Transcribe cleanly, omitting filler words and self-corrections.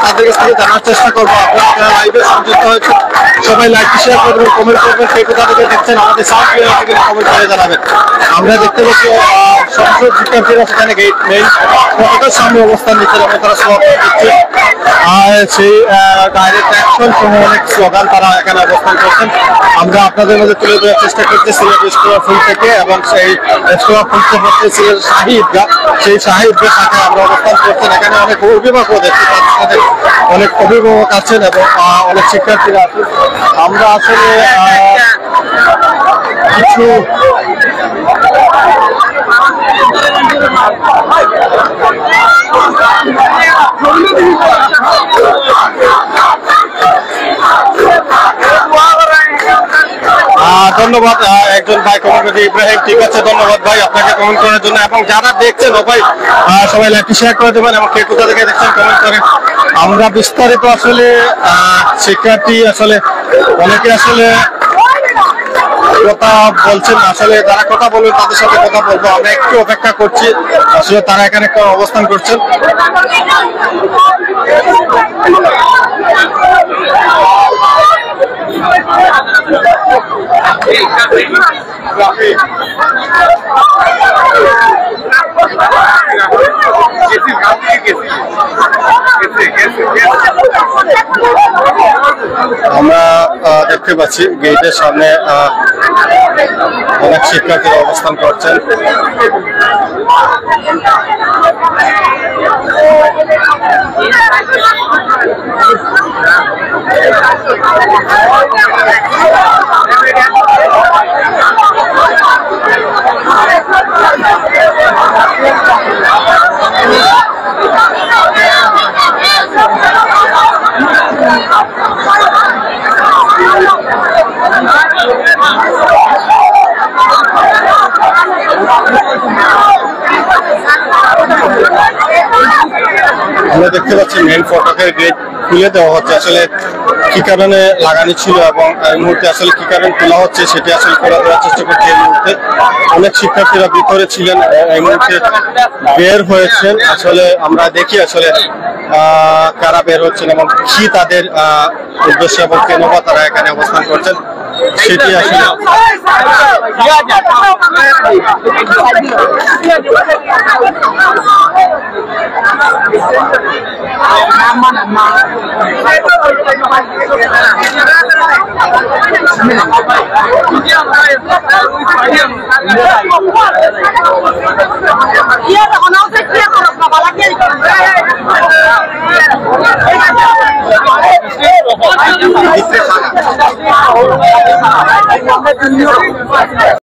তাদের কাছ থেকে জানার চেষ্টা করবো। আপনারা লাইভে সংযুক্ত হয়েছে, সবাই লাইভটি শেয়ার করবেন, কমেন্ট করবেন, সেই কোথা থেকে দেখছেন আমাদের সাউন্ড ক্লিয়ার থেকে কমেন্ট করে জানাবেন। আমরা দেখতে পাচ্ছি সংসদ শিক্ষার্থীরা সেখানে গেট মেইন ফটকের সামনে অবস্থান নিচ্ছেন এবং তারা স্লোগান দিচ্ছে। সেই ডাইরেক্ট অ্যাকশন সহ অনেক স্লোগান তারা এখানে অবস্থান করছেন। আমরা আপনাদের মধ্যে তুলে ধরার চেষ্টা করছি সিলেট স্কোয়ার ফুল থেকে, এবং সেই স্কোয়ার ফুল থেকে সিলেট শাহী ঈদগাহ, সেই শাহী ঈদগাহ শাখায় আমরা অবস্থান করছেন। এখানে অনেক অভিভাবক দেখছি, তাদের সাথে অনেক অভিভাবক আছেন এবং অনেক শিক্ষার্থীরা আছেন। আমরা আসলে কিছু ধন্যবাদ একজন ভাই কমেন্ট করেছে, ইব্রাহিম, ঠিক আছে, ধন্যবাদ ভাই আপনাকে কমেন্ট করার জন্য। এবং যারা দেখছেন ভাই সবাই লাইভটি শেয়ার করে দেবেন এবং কে কোথা থেকে দেখছেন কমেন্ট করে। আমরা বিস্তারিত আসলে শিক্ষার্থী আসলে অনেকে আসলে কথা বলছেন, আসলে যারা কথা বলবেন তাদের সাথে কথা বলবো। আমরা একটু অপেক্ষা করছি, আসলে তারা এখানে অবস্থান করছেন। আমরা দেখতে পাচ্ছি গেটের সামনে অনেক শিক্ষার্থীরা অবস্থান করছেন। আমরা দেখতে পাচ্ছি মেইন ফটকের গেট খুলে দেওয়া হচ্ছে। আসলে কি কারণে লাগানো ছিল এবং এই মুহূর্তে আসলে কি কারণে খোলা হচ্ছে সেটি আসলে খোলা দেওয়ার চেষ্টা করছি। এই মুহূর্তে অনেক শিক্ষার্থীরা ভিতরে ছিলেন, এই মুহূর্তে বের হয়েছেন। আসলে আমরা দেখি আসলে কারা বের হচ্ছেন এবং কি তাদের উদ্দেশ্য এবং কেন বা তারা এখানে অবস্থান করছেন সেটি আসলে